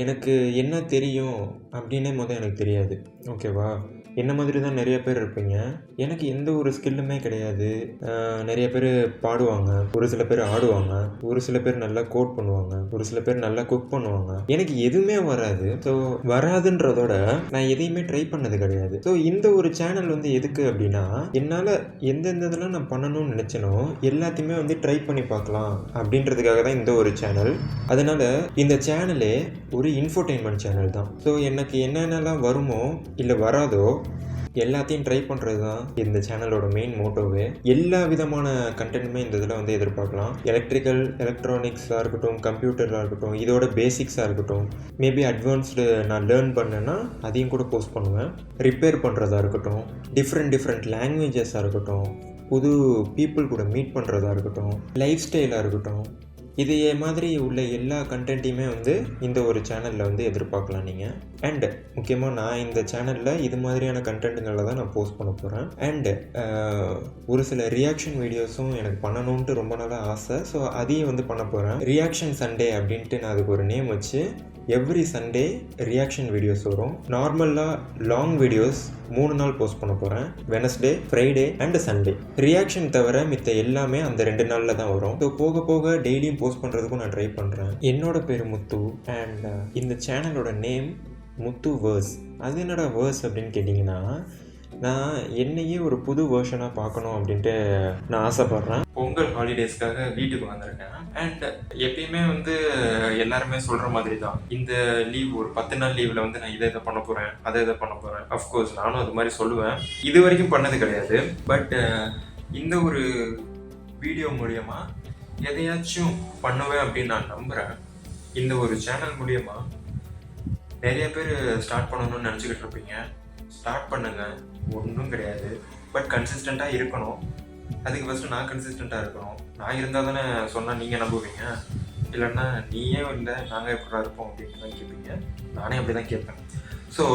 எனக்கு என்ன தெரியும் அப்படின்னே எனக்கு தெரியாது. ஓகேவா? என்ன மாதிரி தான் நெறைய பேர் இருப்பீங்க. எனக்கு எந்த ஒரு ஸ்கில்லுமே கிடையாது. நெறைய பேரு பாடுவாங்க. ஒரு சில பேர் ஆடுவாங்க. ஒரு சில பேர் நல்லா கோட் பண்ணுவாங்க. ஒரு சில பேர் நல்லா குக் பண்ணுவாங்க. எனக்கு எதுவுமே வராது. ஸோ வராதுன்றதோட நான் எதையுமே ட்ரை பண்ணது கிடையாது. ஸோ இந்த ஒரு சேனல் எதுக்கு அப்படின்னா, என்னால எந்தெந்த இதெல்லாம் நான் பண்ணணும்னு நினைச்சேனோ எல்லாத்தையுமே ட்ரை பண்ணி பார்க்கலாம் அப்படின்றதுக்காக தான் இந்த ஒரு சேனல். அதனால இந்த சேனலே ஒரு இன்ஃபோடெயின்மெண்ட் சேனல் தான். ஸோ எனக்கு என்னென்னலாம் வருமோ இல்லை வராதோ எல்லாத்தையும் ட்ரை பண்ணுறது தான் இந்த சேனலோட மெயின் மோட்டோவே. எல்லா விதமான கண்டென்ட்டுமே இந்த இதில் எதிர்பார்க்கலாம். எலக்ட்ரானிக்ஸாக இருக்கட்டும், கம்ப்யூட்டராக இருக்கட்டும், இதோட பேசிக்ஸாக இருக்கட்டும், மேபி அட்வான்ஸ்டு நான் லேர்ன் பண்ணேன்னா அதையும் கூட போஸ்ட் பண்ணுவேன். ரிப்பேர் பண்ணுறதா இருக்கட்டும், டிஃப்ரெண்ட் லாங்குவேஜஸாக இருக்கட்டும், புது பீப்புள் கூட மீட் பண்ணுறதா இருக்கட்டும், லைஃப் ஸ்டைலாக இருக்கட்டும், இது மாதிரி உள்ள எல்லா கண்டென்ட்டையுமே இந்த ஒரு சேனலில் எதிர்பார்க்கலாம் நீங்கள். அண்டு முக்கியமாக நான் இந்த சேனலில் இது மாதிரியான கண்டென்ட்டுங்களை தான் நான் போஸ்ட் பண்ண போகிறேன். அண்டு ஒரு சில ரியாக்ஷன் வீடியோஸும் எனக்கு பண்ணணுன்ட்டு ரொம்ப நாளாக ஆசை. ஸோ அதையும் பண்ண போகிறேன். ரியாக்ஷன் சண்டே அப்படின்ட்டு நான் அதுக்கு ஒரு நேம் வச்சு எவ்ரி சண்டே ரியாக்ஷன் வீடியோஸ் வரும். நார்மலாக லாங் வீடியோஸ் 3 நாள் போஸ்ட் பண்ண போகிறேன். Wednesday, Friday and Sunday. Reaction தவிர மித்த எல்லாமே அந்த 2 நாளில் தான் வரும். ஸோ போக போக டெய்லியும் போஸ்ட் பண்ணுறதுக்கும் நான் ட்ரை பண்ணுறேன். என்னோட பேர் முத்து அண்ட் இந்த சேனலோட நேம் முத்து வேர்ஸ். அது என்னடா வேர்ஸ் அப்படின்னு கேட்டிங்கன்னா, நான் என்னையே ஒரு புது வேர்ஷனாக பார்க்கணும் அப்படின்ட்டு நான் ஆசைப்பட்றேன். பொங்கல் ஹாலிடேஸ்க்காக வீட்டுக்கு வந்திருக்கேன். அண்ட் எப்பயுமே எல்லாருமே சொல்கிற மாதிரி தான், இந்த லீவ் ஒரு 10 நாள் லீவில் நான் இதை பண்ண போகிறேன், அதை பண்ண போகிறேன். அஃப்கோர்ஸ் நானும் அது மாதிரி சொல்லுவேன். இது வரைக்கும் பண்ணது கிடையாது. பட் இந்த ஒரு வீடியோ மூலியமாக எதையாச்சும் பண்ணுவேன் அப்படின்னு நான் நம்புகிறேன். இந்த ஒரு சேனல் மூலியமாக நிறைய பேர் ஸ்டார்ட் பண்ணணும்னு நினச்சிக்கிட்டு இருப்பீங்க. ஸ்டார்ட் பண்ணுங்கள், ஒன்றும் கிடையாது. பட் கன்சிஸ்டண்ட்டாக இருக்கணும். அதுக்கு ஃபஸ்ட்டு நான் கன்சிஸ்டண்ட்டாக இருக்கணும். நான் இருந்தால் தானே சொன்னால் நீங்கள் நம்புவீங்க. இல்லைன்னா நீயே இல்லை நாங்கள் எப்படா இருப்போம் அப்படின்னு தான் கேட்பீங்க. நானே அப்படி தான் கேட்பேன். ஸோ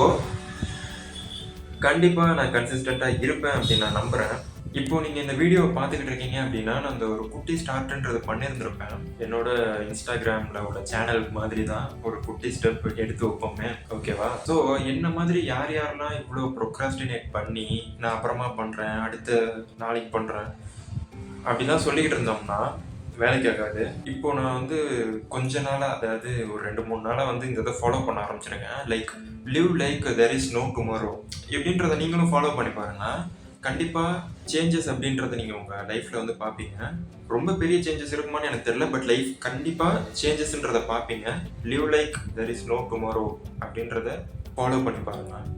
கண்டிப்பாக நான் கன்சிஸ்டண்ட்டாக இருப்பேன் அப்படின்னு நான் நம்புகிறேன். இப்போது நீங்கள் இந்த வீடியோவை பார்த்துக்கிட்டு இருக்கீங்க அப்படின்னா, நான் அந்த ஒரு குட்டி ஸ்டார்ட்ன்றது பண்ணியிருந்திருப்பேன். என்னோட இன்ஸ்டாகிராமில் உள்ள சேனல் மாதிரி தான் ஒரு குட்டி ஸ்டெப் எடுத்து வைப்போமே, ஓகேவா? ஸோ என்ன மாதிரி யாரெல்லாம் இவ்வளோ ப்ரொக்ராஸ்டினேட் பண்ணி நான் அப்புறமா பண்ணுறேன், அடுத்த நாளைக்கு பண்ணுறேன் அப்படிலாம் சொல்லிக்கிட்டு இருந்தோம்னா வேலைக்கு ஆகாது. இப்போ நான் கொஞ்ச நாளாக, அதாவது ஒரு 2-3 நாளாக இந்த இதை ஃபாலோ பண்ண ஆரம்பிச்சிருக்கேன். Like live like there is no tomorrow எப்படின்றத நீங்களும் ஃபாலோ பண்ணி பாருங்கள். கண்டிப்பாக சேஞ்சஸ் அப்படின்றத நீங்கள் உங்கள் லைஃப்பில் பார்ப்பீங்க. ரொம்ப பெரிய சேஞ்சஸ் இருக்குமான்னு எனக்கு தெரியல. பட் லைஃப் கண்டிப்பாக சேஞ்சஸ்ன்றதை பார்ப்பீங்க. Live like there is no tomorrow அப்படின்றத ஃபாலோ பண்ணி பாருங்கள்.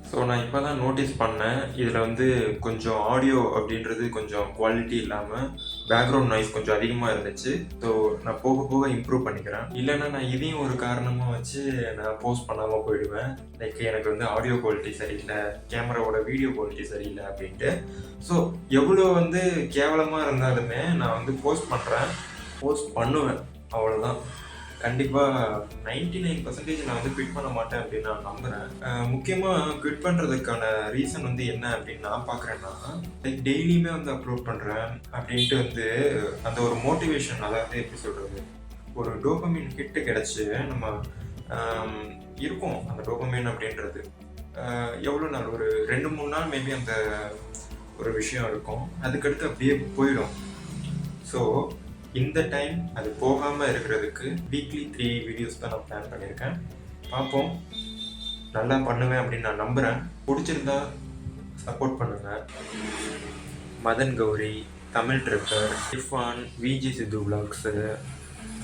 ஸோ நான் இப்போ தான் நோட்டீஸ் பண்ணேன், இதில் கொஞ்சம் ஆடியோ அப்படின்றது கொஞ்சம் குவாலிட்டி இல்லாமல் பேக்ரவுண்ட் நாய்ஸ் கொஞ்சம் அதிகமாக இருந்துச்சு. ஸோ நான் போக போக இம்ப்ரூவ் பண்ணிக்கிறேன். இல்லைன்னா நான் இதையும் ஒரு காரணமாக வச்சு நான் போஸ்ட் பண்ணாமல் போயிடுவேன். லைக் எனக்கு ஆடியோ குவாலிட்டி சரியில்லை, கேமராவோட வீடியோ குவாலிட்டி சரியில்லை அப்படின்ட்டு. ஸோ எவ்வளோ கேவலமாக இருந்தாலுமே நான் போஸ்ட் பண்ணுவேன், அவ்வளோதான். கண்டிப்பாக 99% நான் குவிட் பண்ண மாட்டேன் அப்படின்னு நான் நம்புகிறேன். முக்கியமாக குவிட் பண்ணுறதுக்கான ரீசன் என்ன அப்படின்னு நான் பார்க்குறேன்னா, லைக் டெய்லியுமே அப்லோட் பண்ணுறேன் அப்படின்ட்டு அந்த ஒரு மோட்டிவேஷன், அதாவது எப்படி சொல்கிறது, ஒரு டோபமைன் ஹிட்டு கிடச்சி நம்ம இருக்கும். அந்த டோபமைன் அப்படின்றது எவ்வளோ நாள், ஒரு 2-3 நாள் மேபி அந்த ஒரு விஷயம் இருக்கும். அதுக்கடுத்து அப்படியே போயிடும். ஸோ இந்த டைம் அது போகாமல் இருக்கிறதுக்கு வீக்லி 3 வீடியோஸ் தான் நான் பிளான் பண்ணியிருக்கேன். பார்ப்போம், நல்லா பண்ணுவேன் அப்படின்னு நான் நம்புகிறேன். பிடிச்சிருந்தா சப்போர்ட் பண்ணுங்கள். மதன் கௌரி, தமிழ் ட்ரிப்பர், இர்ஃபான், விஜி சித்து விளாக்ஸு,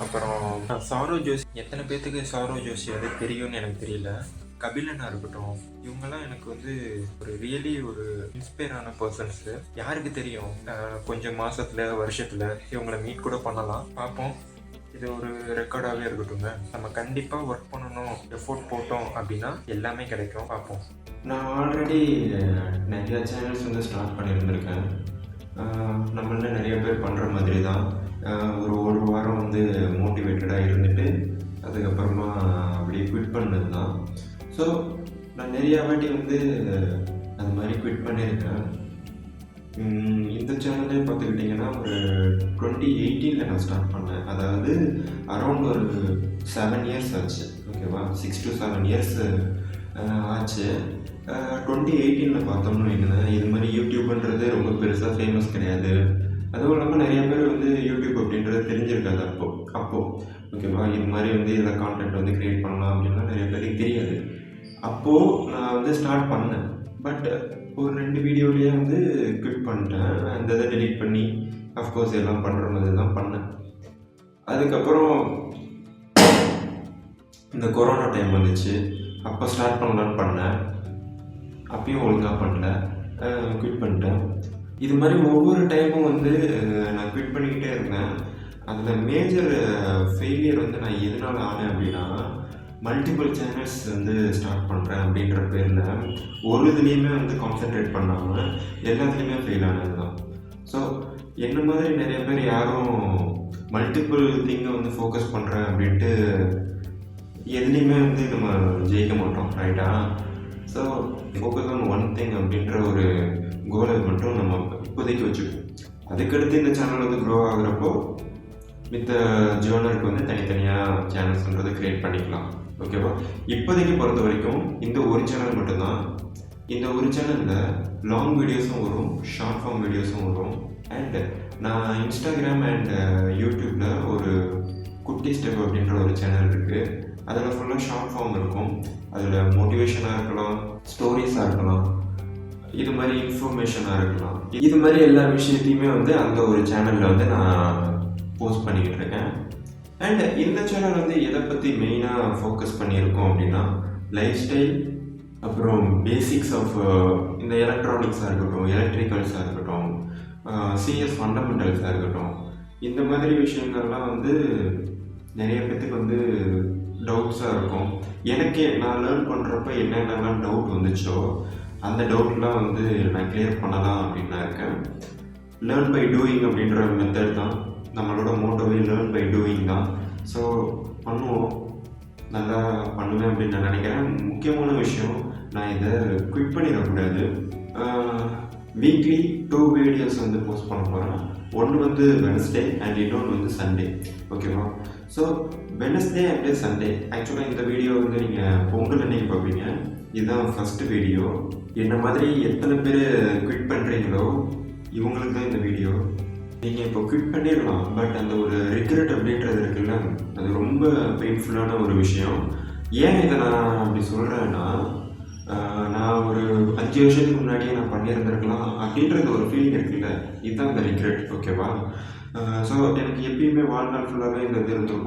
அப்புறம் சாரோ ஜோஷி. எத்தனை பேர்த்துக்கு சாரோ ஜோஷி தெரியும்னு எனக்கு தெரியல. கபிலனா இருக்கட்டும், இவங்கெல்லாம் எனக்கு ஒரு ரியலி ஒரு இன்ஸ்பயரான பர்சன்ஸு. யாருக்கு தெரியும், கொஞ்சம் மாதத்தில் வருஷத்தில் இவங்களை மீட் கூட பண்ணலாம். பார்ப்போம். இது ஒரு ரெக்கார்டாகவே இருக்கட்டுங்க. நம்ம கண்டிப்பாக ஒர்க் பண்ணணும், எஃபோர்ட் போட்டோம் அப்படின்னா எல்லாமே கிடைக்கும். பார்ப்போம். நான் ஆல்ரெடி நிறைய சேனல்ஸ் ஸ்டார்ட் பண்ணியிருந்திருக்கேன். நம்மள நிறைய பேர் பண்ணுற மாதிரி தான். ஒரு வாரம் மோட்டிவேட்டடாக இருந்துட்டு அதுக்கப்புறமா அப்படியே குவிட் பண்ணது தான். ஸோ நான் நிறையா வாட்டி அது மாதிரி குவிட் பண்ணியிருக்கேன். இந்த சேனலே பார்த்துக்கிட்டிங்கன்னா ஒரு 2018 நான் ஸ்டார்ட் பண்ணேன். அதாவது அரௌண்ட் ஒரு 7 இயர்ஸ் ஆச்சு. ஓகேவா. 6 to 7 இயர்ஸ் ஆச்சு. 2018 பார்த்தோம்னு வைங்களேன், இது மாதிரி யூடியூப்ன்றது ரொம்ப பெருசாக ஃபேமஸ் கிடையாது. அதுவும் இல்லாமல் நிறைய பேர் வந்து யூடியூப் அப்படின்றது தெரிஞ்சிருக்காது அப்போது ஓகேவா. இது மாதிரி வந்து இதில் கான்டென்ட் வந்து க்ரியேட் பண்ணலாம் அப்படின்னா நிறைய பேருக்கு தெரியாது. அப்போது நான் வந்து ஸ்டார்ட் பண்ணேன். பட் ஒரு 2 வீடியோலேயே வந்து குவிட் பண்ணிட்டேன். அந்த இதை டெலிட் பண்ணி அஃப்கோர்ஸ் எல்லாம் பண்ணுற மாதிரி தான் பண்ணேன். அதுக்கப்புறம் இந்த கொரோனா டைம் வந்துச்சு. அப்போ ஸ்டார்ட் பண்ணலான்னு பண்ணேன். அப்பயும் ஒழுங்காக பண்ணல, குவிட் பண்ணிட்டேன். இது மாதிரி ஒவ்வொரு டைமும் வந்து நான் குவிட் பண்ணிக்கிட்டே இருந்தேன். அதில் மேஜர் ஃபெயிலியர் வந்து நான் எதனால் ஆனேன் அப்படின்னா, மல்டிபிள் சேனல்ஸ் வந்து ஸ்டார்ட் பண்ணுறேன் அப்படின்ற பேரில் ஒரு இதுலேயுமே வந்து கான்சென்ட்ரேட் பண்ணாமல் எல்லாத்துலேயுமே ஃபெயில் ஆனது தான். ஸோ என்ன மாதிரி நிறைய பேர் யாரும் மல்டிபிள் திங்கை வந்து ஃபோக்கஸ் பண்ணுறேன் அப்படின்ட்டு எதுலேயுமே வந்து நம்ம ஜெயிக்க மாட்டோம், ரைட்டா. So focus on one thing அப்படின்ற ஒரு கோலை மட்டும் நம்ம இப்போதைக்கு வச்சுக்கோம். அதுக்கடுத்து இந்த சேனல் வந்து க்ரோ ஆகுறப்போ மித்த ஜேர்னலுக்கு வந்து தனித்தனியாக சேனல்ஸ்ன்றதை க்ரியேட் பண்ணிக்கலாம், ஓகேவா. இப்போதைக்கு பொறுத்த வரைக்கும் இந்த ஒரு சேனல் மட்டும்தான். இந்த ஒரு சேனலில் லாங் வீடியோஸும் வரும், ஷார்ட் ஃபார்ம் வீடியோஸும் வரும். அண்ட் நான் இன்ஸ்டாகிராம் அண்ட் யூடியூப்பில் ஒரு குட்டி ஸ்டெப் அப்படின்ற ஒரு சேனல் இருக்குது. அதில் ஃபுல்லாக ஷார்ட் ஃபார்ம் இருக்கும். அதில் மோட்டிவேஷனாக இருக்கலாம், ஸ்டோரிஸாக இருக்கலாம், இது மாதிரி இன்ஃபர்மேஷனாக இருக்கலாம். இது மாதிரி எல்லா விஷயத்தையுமே வந்து அந்த ஒரு சேனலில் வந்து நான் போஸ்ட் பண்ணிக்கிட்டு இருக்கேன். அண்ட் இந்த சேனல் வந்து எதை பற்றி மெயினாக ஃபோக்கஸ் பண்ணியிருக்கோம் அப்படின்னா, லைஃப் ஸ்டைல், அப்புறம் பேசிக்ஸ் ஆஃப் இந்த எலக்ட்ரானிக்ஸாக இருக்கட்டும், எலக்ட்ரிக்கல்ஸாக இருக்கட்டும், சிஎஸ் ஃபண்டமெண்டல்ஸாக இருக்கட்டும், இந்த மாதிரி விஷயங்கள்லாம் வந்து நிறைய பேத்துக்கு வந்து டவுட்ஸாக இருக்கும். எனக்கே நான் லேர்ன் பண்ணுறப்ப என்னென்னலாம் டவுட் வந்துச்சோ அந்த டவுட்லாம் வந்து நான் கிளியர் பண்ணலாம் அப்படின்னு நான் இருக்கேன். லேர்ன் பை டூயிங் அப்படின்ற மெத்தட் தான் நம்மளோட மோட்டோவே, லேர்ன் பை டூயிங் தான். ஸோ பண்ணுவோம், நல்லா பண்ணுவேன் அப்படின்னு நான் நினைக்கிறேன். முக்கியமான விஷயம், நான் இதை குவிட் பண்ணிடக்கூடாது. வீக்லி 2 வீடியோஸ் வந்து போஸ்ட் பண்ண போகிறேன். ஒன்று வந்து வெனஸ்டே அண்ட் இன்னொன்று வந்து சண்டே, ஓகேவா. ஸோ வெனஸ்டே அண்ட் சண்டே, ஆக்சுவலாக இந்த வீடியோ வந்து நீங்கள் பொங்கல் அன்னைக்கு பார்ப்பீங்க. இதுதான் ஃபஸ்ட்டு வீடியோ. என்ன மாதிரி எத்தனை பேர் குவிட் பண்ணுறீங்களோ இவங்களுக்கு தான் இந்த வீடியோ. நீங்கள் இப்போ குவிட் பண்ணிடலாம், பட் அந்த ஒரு ரிக்ரெட் அப்படின்றது இருக்குல்ல, அது ரொம்ப பெயின்ஃபுல்லான ஒரு விஷயம். ஏன் இதை நான் அப்படி சொல்கிறேன்னா, நான் ஒரு 5 வருஷத்துக்கு முன்னாடியே நான் பண்ணியிருந்திருக்கலாம் அப்படின்றது ஒரு ஃபீலிங் இருக்குல்ல, இதுதான் அந்த ரிக்ரெட், ஓகேவா. ஸோ எனக்கு எப்பயுமே வாழ்நாள் ஃபுல்லாகவே இந்த இது இருந்திருக்கும்.